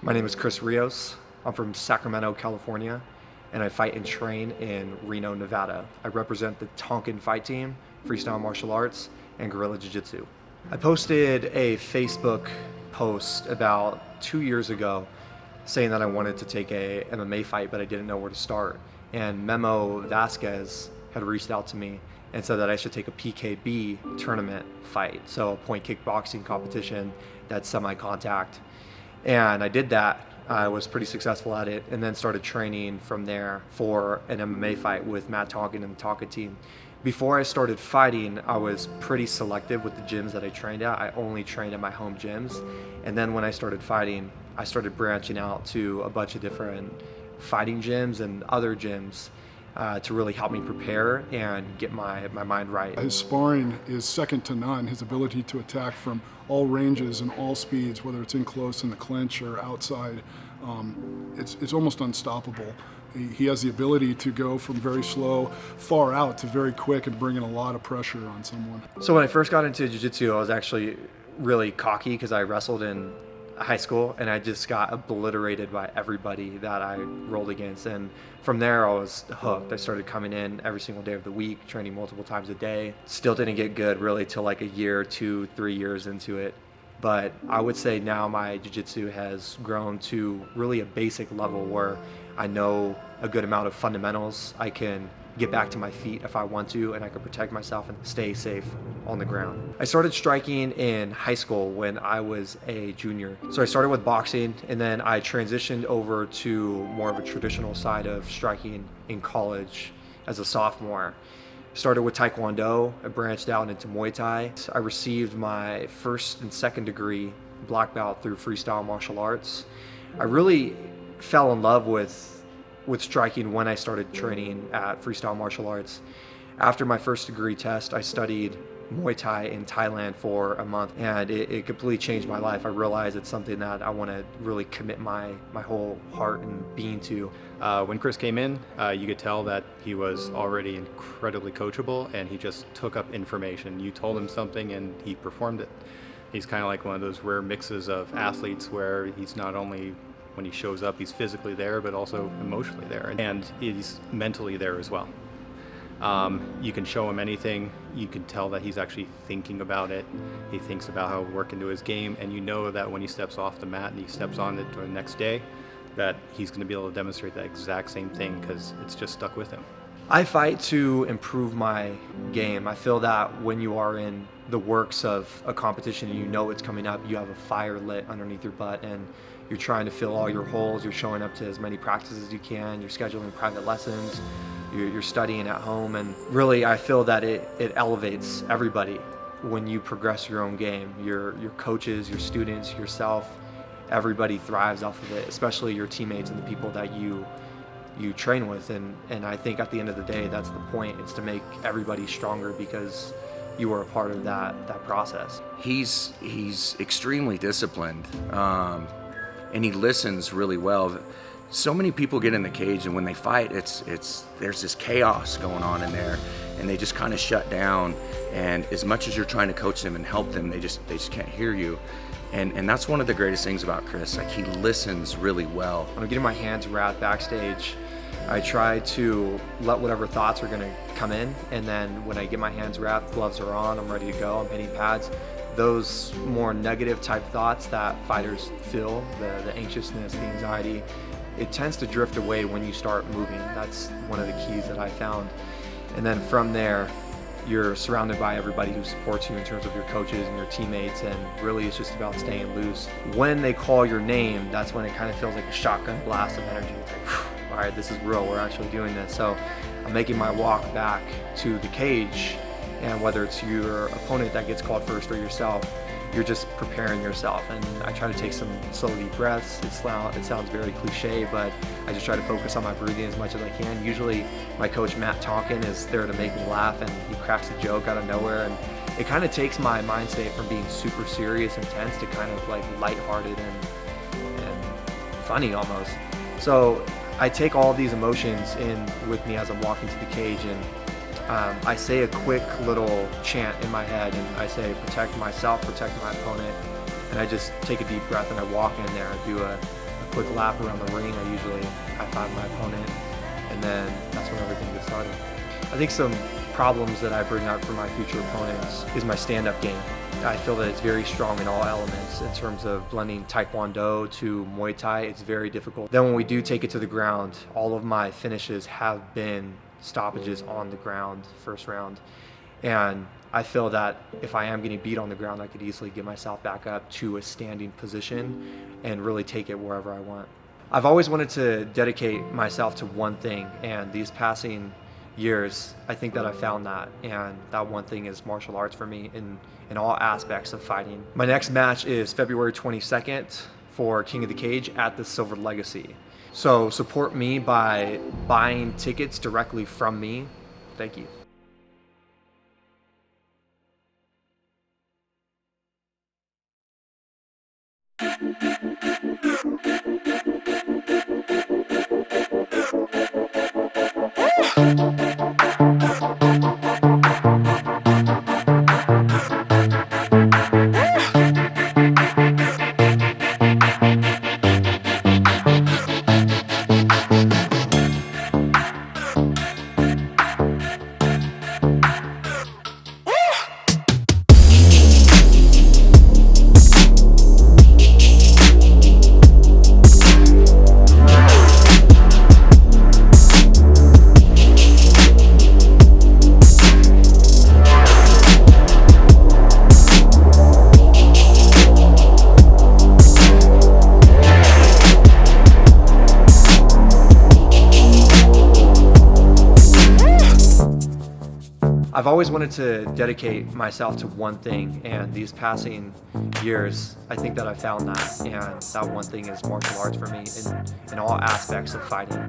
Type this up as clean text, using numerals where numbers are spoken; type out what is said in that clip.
My name is Chris Rios. I'm from Sacramento, California, and I fight and train in Reno, Nevada. I represent the Tonkin fight team, freestyle martial arts, and guerrilla jiu-jitsu. I posted a Facebook post about 2 years ago saying that I wanted to take a MMA fight, but I didn't know where to start. And Memo Vasquez had reached out to me and said that I should take a PKB tournament fight, so a point kickboxing competition that's semi-contact. And I did that. I was pretty successful at it, and then started training from there for an MMA fight with Matt Tonkin and the Tonkin team. Before I started fighting, I was pretty selective with the gyms that I trained at. I only trained at my home gyms. And then when I started fighting, I started branching out to a bunch of different fighting gyms and other gyms to really help me prepare and get my mind right. His sparring is second to none. His ability to attack from all ranges and all speeds, whether it's in close in the clinch or outside, it's almost unstoppable. He has the ability to go from very slow, far out to very quick and bring in a lot of pressure on someone. So when I first got into jiu-jitsu, I was actually really cocky because I wrestled in high school, and I just got obliterated by everybody that I rolled against. And from there, I was hooked. I started coming in every single day of the week, training multiple times a day. Still didn't get good really till like a year, 2, 3 years into it. But I would say now my jiu-jitsu has grown to really a basic level where I know a good amount of fundamentals. I can get back to my feet if I want to, and I can protect myself and stay safe on the ground. I started striking in high school when I was a junior. So I started with boxing, and then I transitioned over to more of a traditional side of striking in college as a sophomore. Started with Taekwondo, I branched out into Muay Thai. I received my first and second degree black belt through freestyle martial arts. I really fell in love with striking when I started training at freestyle martial arts. After my first degree test, I studied Muay Thai in Thailand for a month, and it completely changed my life. I realized it's something that I want to really commit my whole heart and being to. When Chris came in, you could tell that he was already incredibly coachable, and he just took up information. You told him something and he performed it. He's kind of like one of those rare mixes of athletes where he's not only, when he shows up, he's physically there, but also emotionally there, and he's mentally there as well. You can show him anything. You can tell that he's actually thinking about it. He thinks about how to work into his game, and you know that when he steps off the mat and he steps on it the next day, that he's going to be able to demonstrate that exact same thing because it's just stuck with him. I fight to improve my game. I feel that when you are in the works of a competition and you know it's coming up, you have a fire lit underneath your butt and you're trying to fill all your holes. You're showing up to as many practices as you can. You're scheduling private lessons. You're studying at home. And really, I feel that it elevates everybody when you progress your own game. Your coaches, your students, yourself, everybody thrives off of it, especially your teammates and the people that you train with. And I think at the end of the day, that's the point. It's to make everybody stronger because you are a part of that process. He's extremely disciplined, and he listens really well. So many people get in the cage, and when they fight, there's this chaos going on in there, and they just kind of shut down. And as much as you're trying to coach them and help them, they just can't hear you. And that's one of the greatest things about Chris. Like, he listens really well. When I'm getting my hands wrapped backstage, I try to let whatever thoughts are going to come in, and then when I get my hands wrapped, gloves are on, I'm ready to go, I'm hitting pads. Those more negative type thoughts that fighters feel, the anxiousness, the anxiety, it tends to drift away when you start moving. That's one of the keys that I found. And then from there, you're surrounded by everybody who supports you in terms of your coaches and your teammates, and really it's just about staying loose. When they call your name, that's when it kind of feels like a shotgun blast of energy. It's like, all right, this is real, we're actually doing this. So I'm making my walk back to the cage, and whether it's your opponent that gets called first or yourself, you're just preparing yourself. And I try to take some slow, deep breaths. It sounds very cliche, but I just try to focus on my breathing as much as I can. Usually my coach, Matt Tonkin, is there to make me laugh, and he cracks a joke out of nowhere. And it kind of takes my mind state from being super serious and tense to kind of like lighthearted and funny almost. So I take all of these emotions in with me as I'm walking to the cage, and I say a quick little chant in my head, and I say, protect myself, protect my opponent, and I just take a deep breath and I walk in there. I do a quick lap around the ring. I usually high-five my opponent, and then that's when everything gets started. I think some problems that I bring up for my future opponents is my stand-up game. I feel that it's very strong in all elements. In terms of blending Taekwondo to Muay Thai, it's very difficult. Then when we do take it to the ground, all of my finishes have been stoppages on the ground, first round. And I feel that if I am getting beat on the ground, I could easily get myself back up to a standing position and really take it wherever I want. I've always wanted to dedicate myself to one thing, and these passing years, I think that I found that, and that one thing is martial arts for me in all aspects of fighting. My next match is February 22nd for King of the Cage at the Silver Legacy. So support me by buying tickets directly from me. Thank you. I've always wanted to dedicate myself to one thing, and these passing years, I think that I found that, and that one thing is martial arts for me in all aspects of fighting.